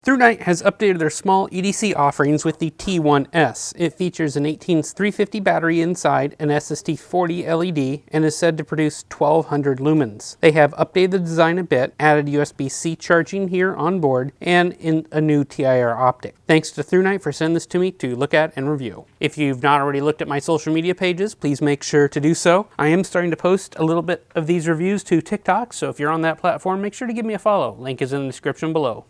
Thrunite has updated their small EDC offerings with the T1S. It features an 18350 battery inside, an SST40 LED, and is said to produce 1200 lumens. They have updated the design a bit, added USB-C charging here on board, and in a new TIR optic. Thanks to Thrunite for sending this to me to look at and review. If you've not already looked at my social media pages, please make sure to do so. I am starting to post a little bit of these reviews to TikTok, so if you're on that platform, make sure to give me a follow. Link is in the description below.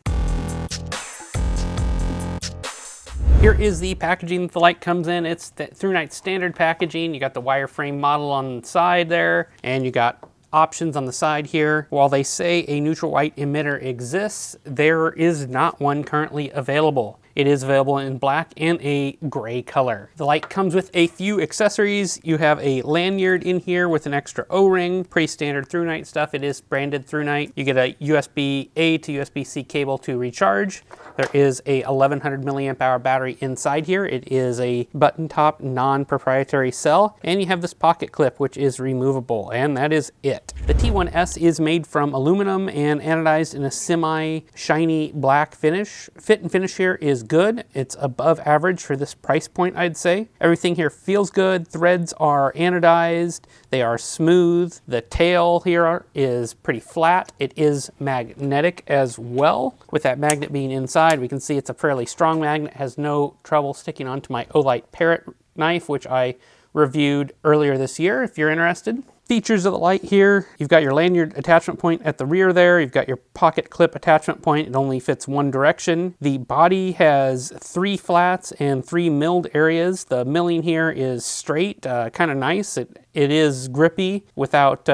Here is the packaging that the light comes in. It's the Thrunite standard packaging. You got the wireframe model on the side there, and you got options on the side here. While they say a neutral white emitter exists, there is not one currently available. It is available in black and a gray color. The light comes with a few accessories. You have a lanyard in here with an extra O-ring, pretty standard Thrunite stuff. It is branded Thrunite. You get a USB-A to USB-C cable to recharge. There is a 1100 milliamp hour battery inside here. It is a button top non-proprietary cell, and you have this pocket clip which is removable, and that is it. The T1S is made from aluminum and anodized in a semi-shiny black finish. Fit and finish here is good. It's above average for this price point, I'd say. Everything here feels good. Threads are anodized. They are smooth. The tail here is pretty flat. It is magnetic as well. With that magnet being inside, we can see it's a fairly strong magnet. It has no trouble sticking onto my Olight Parrot knife, which I reviewed earlier this year, if you're interested. Features of the light here: you've got your lanyard attachment point at the rear there, you've got your pocket clip attachment point, it only fits one direction. The body has 3 flats and 3 milled areas. The milling here is straight, kind of nice. It is grippy without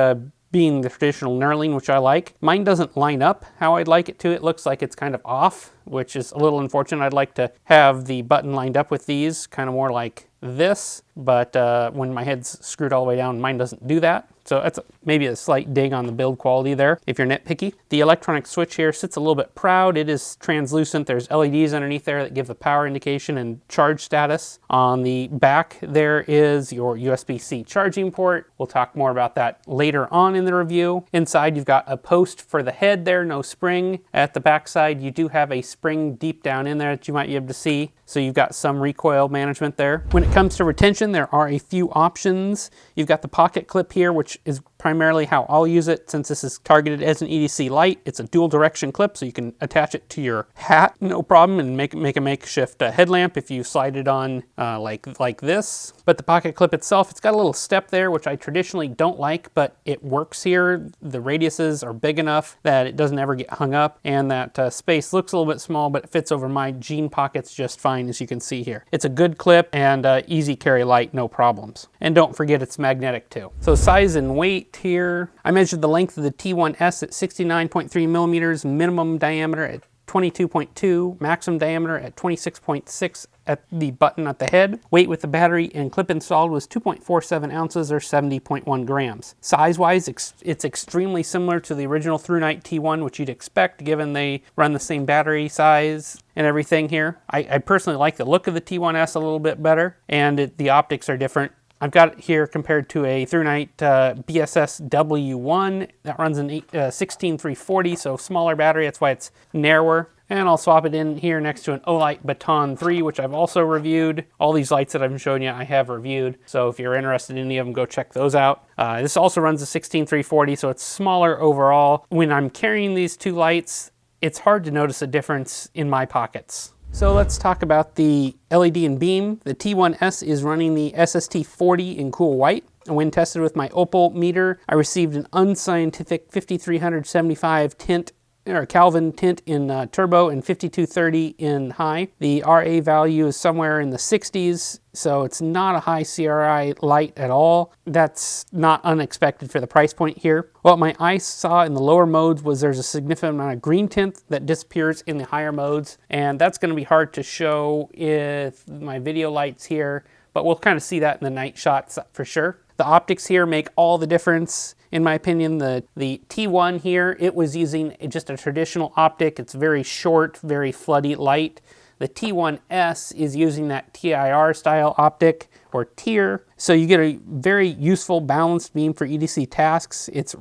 being the traditional knurling, which I like. Mine doesn't line up how I'd like it to. It looks like it's kind of off, which is a little unfortunate. I'd like to have the button lined up with these, kind of more like this, but when my head's screwed all the way down, mine doesn't do that. So that's maybe a slight dig on the build quality there, if you're nitpicky. The electronic switch here sits a little bit proud. It is translucent. There's LEDs underneath there that give the power indication and charge status. On the back, there is your USB-C charging port. We'll talk more about that later on in the review. Inside, you've got a post for the head there, no spring. At the back side, you do have a spring deep down in there that you might be able to see. So you've got some recoil management there. When it comes to retention, there are a few options. You've got the pocket clip here, which is primarily how I'll use it since this is targeted as an EDC light. It's a dual direction clip, so you can attach it to your hat, no problem, and make a makeshift headlamp if you slide it on like this. But the pocket clip itself, it's got a little step there, which I traditionally don't like, but it works here. The radiuses are big enough that it doesn't ever get hung up, and that space looks a little bit small, but it fits over my jean pockets just fine, as you can see here. It's a good clip and easy carry light, no problems. And don't forget it's magnetic too. So size and weight here, I measured the length of the T1S at 69.3 millimeters, minimum diameter at 22.2, maximum diameter at 26.6 at the button at the head. Weight with the battery and clip installed was 2.47 ounces or 70.1 grams. Size-wise, it's extremely similar to the original Thrunite T1, which you'd expect given they run the same battery size and everything here. I personally like the look of the T1S a little bit better, and the optics are different. I've got it here compared to a Thrunite BSS W1 that runs an 16340, so smaller battery, that's why it's narrower. And I'll swap it in here next to an Olight Baton 3, which I've also reviewed. All these lights that I've been showing you, I have reviewed. So if you're interested in any of them, go check those out. This also runs a 16340, so it's smaller overall. When I'm carrying these two lights, it's hard to notice a difference in my pockets. So let's talk about the LED and beam. The T1S is running the SST40 in cool white. And when tested with my Opal meter, I received an unscientific 5375 tint or Kelvin tint in turbo and 5230 in high. The RA value is somewhere in the 60s, so it's not a high CRI light at all. That's not unexpected for the price point here. What my eye saw in the lower modes was there's a significant amount of green tint that disappears in the higher modes, and that's going to be hard to show with my video lights here, but we'll kind of see that in the night shots for sure. The optics here make all the difference. In my opinion, the T1 here, it was using just a traditional optic. It's very short, very floody light. The T1S is using that TIR style optic or tier. So you get a very useful balanced beam for EDC tasks. It's has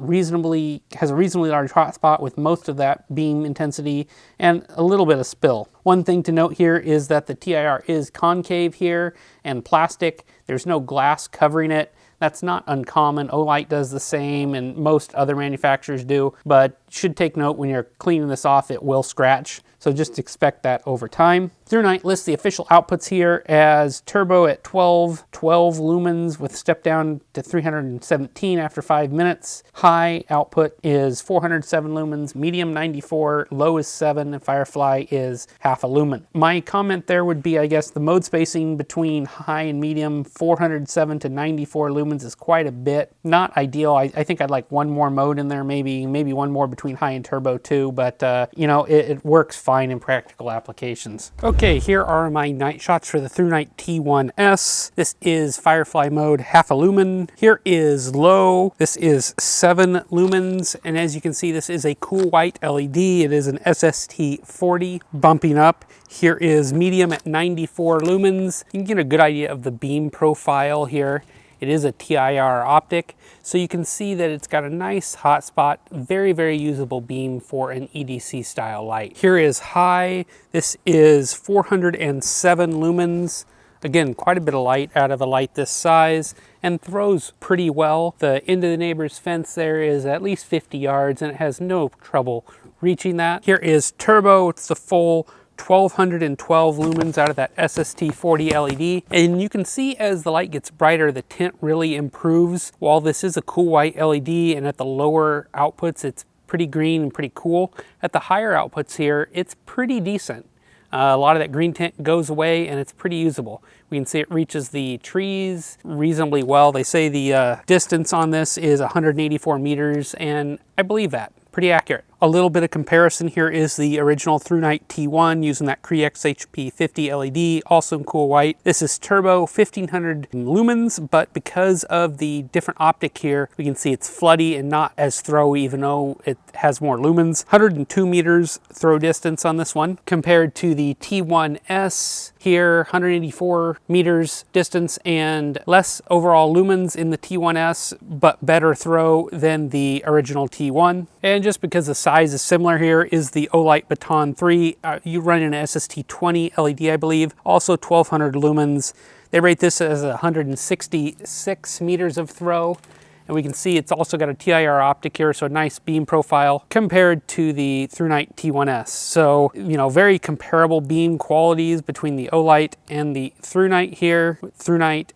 a reasonably large hotspot with most of that beam intensity and a little bit of spill. One thing to note here is that the TIR is concave here and plastic. There's no glass covering it. That's not uncommon. Olight does the same and most other manufacturers do, but should take note when you're cleaning this off, it will scratch. So just expect that over time. Thrunite lists the official outputs here as turbo at 12 lumens with step down to 317 after 5 minutes. High output is 407 lumens, medium 94, low is 7, and Firefly is half a lumen. My comment there would be, I guess, the mode spacing between high and medium, 407 to 94 lumens is quite a bit. Not ideal. I think I'd like one more mode in there, maybe one more between high and turbo too, but you know, it works fine in practical applications. Okay, here are my night shots for the Thrunite T1S. This is Firefly mode, half a lumen. Here is low. This is 7 lumens, and as you can see, this is a cool white LED. It is an SST40 bumping up. Here is medium at 94 lumens. You can get a good idea of the beam profile here. It is a TIR optic, so you can see that it's got a nice hotspot, very, very usable beam for an EDC style light. Here is high. This is 407 lumens. Again, quite a bit of light out of a light this size and throws pretty well. The end of the neighbor's fence there is at least 50 yards and it has no trouble reaching that. Here is turbo. It's the full 1212 lumens out of that SST40 LED. And you can see as the light gets brighter, the tint really improves. While this is a cool white LED and at the lower outputs, it's pretty green and pretty cool. At the higher outputs here, it's pretty decent. A lot of that green tint goes away and it's pretty usable. We can see it reaches the trees reasonably well. They say the distance on this is 184 meters, and I believe that. Pretty accurate. A little bit of comparison here is the original Thrunite T1 using that Cree XHP50 LED, also in cool white. This is turbo, 1500 lumens, but because of the different optic here, we can see it's floody and not as throwy, even though it has more lumens. 102 meters throw distance on this one, compared to the T1S here, 184 meters distance and less overall lumens in the T1S, but better throw than the original T1. And just because the size is similar here is the Olight Baton 3. You run an SST20 LED, I believe, also 1200 lumens. They rate this as 166 meters of throw. And we can see it's also got a TIR optic here, so a nice beam profile compared to the Thrunite T1S. So, you know, very comparable beam qualities between the Olight and the Thrunite here. Thrunite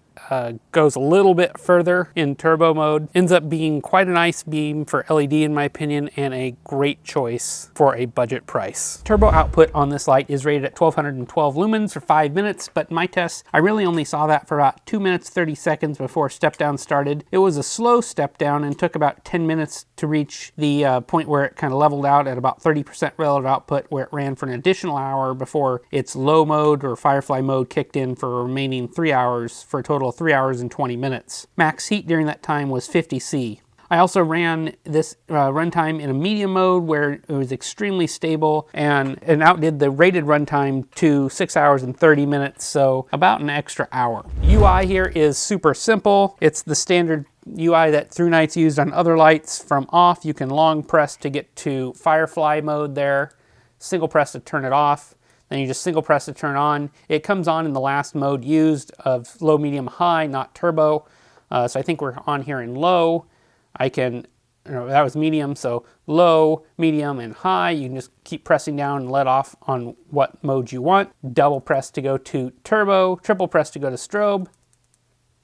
goes a little bit further in turbo mode. Ends up being quite a nice beam for LED in my opinion, and a great choice for a budget price. Turbo output on this light is rated at 1212 lumens for 5 minutes, but in my tests, I really only saw that for about 2 minutes 30 seconds before step down started. It was a slow step down and took about 10 minutes to reach the point where it kind of leveled out at about 30% relative output, where it ran for an additional hour before its low mode or Firefly mode kicked in for remaining 3 hours, for a total of 3 hours and 20 minutes. Max heat during that time was 50 C. I also ran this runtime in a medium mode where it was extremely stable and outdid the rated runtime to 6 hours and 30 minutes, so about an extra hour. UI here is super simple. It's the standard UI that Thrunite's used on other lights. From off, you can long press to get to Firefly mode there, single press to turn it off, then you just single press to turn on. It comes on in the last mode used of low, medium, high, not turbo. So I think we're on here in low. That was medium, so low, medium, and high. You can just keep pressing down and let off on what mode you want. Double press to go to turbo, triple press to go to strobe.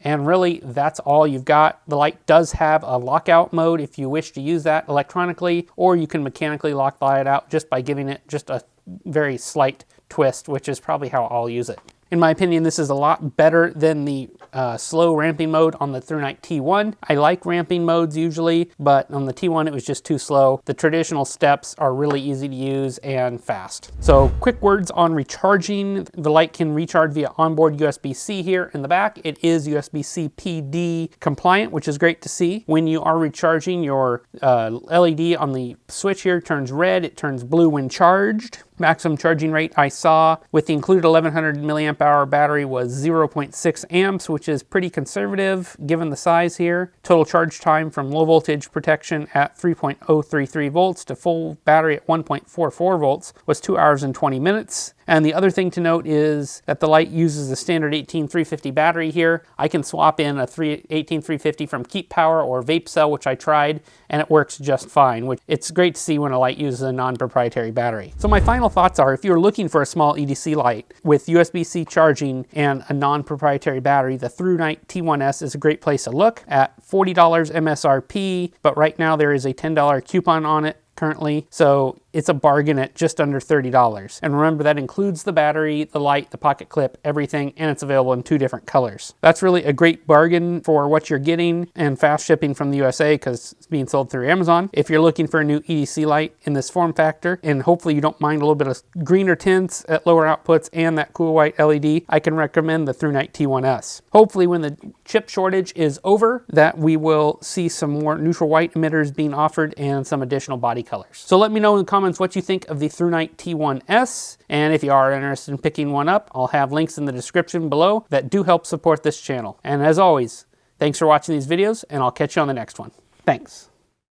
And really, that's all you've got. The light does have a lockout mode if you wish to use that electronically, or you can mechanically lock the light out just by giving it just a very slight twist, which is probably how I'll use it. In my opinion, this is a lot better than the slow ramping mode on the Thrunite T1. I like ramping modes usually, but on the T1 it was just too slow. The traditional steps are really easy to use and fast. So quick words on recharging. The light can recharge via onboard USB-C here in the back. It is USB-C PD compliant, which is great to see. When you are recharging, your LED on the switch here turns red, it turns blue when charged. Maximum charging rate I saw with the included 1100 milliamp hour battery was 0.6 amps, which is pretty conservative given the size here. Total charge time from low voltage protection at 3.033 volts to full battery at 1.44 volts was 2 hours and 20 minutes. And the other thing to note is that the light uses a standard 18350 battery here. I can swap in a 18350 from Keep Power or Vape Cell, which I tried, and it works just fine. It's great to see when a light uses a non-proprietary battery. So my final thoughts are, if you're looking for a small EDC light with USB-C charging and a non-proprietary battery, the Thrunite T1S is a great place to look at $40 MSRP, but right now there is a $10 coupon on it currently, so it's a bargain at just under $30. And remember, that includes the battery, the light, the pocket clip, everything, and it's available in 2 different colors. That's really a great bargain for what you're getting, and fast shipping from the USA because it's being sold through Amazon. If you're looking for a new EDC light in this form factor, and hopefully you don't mind a little bit of greener tints at lower outputs and that cool white LED, I can recommend the Thrunite T1S. Hopefully when the chip shortage is over, that we will see some more neutral white emitters being offered and some additional body colors. So let me know in the comments what you think of the Thrunite T1S, and if you are interested in picking one up, I'll have links in the description below that do help support this channel. And as always, thanks for watching these videos, and I'll catch you on the next one. Thanks.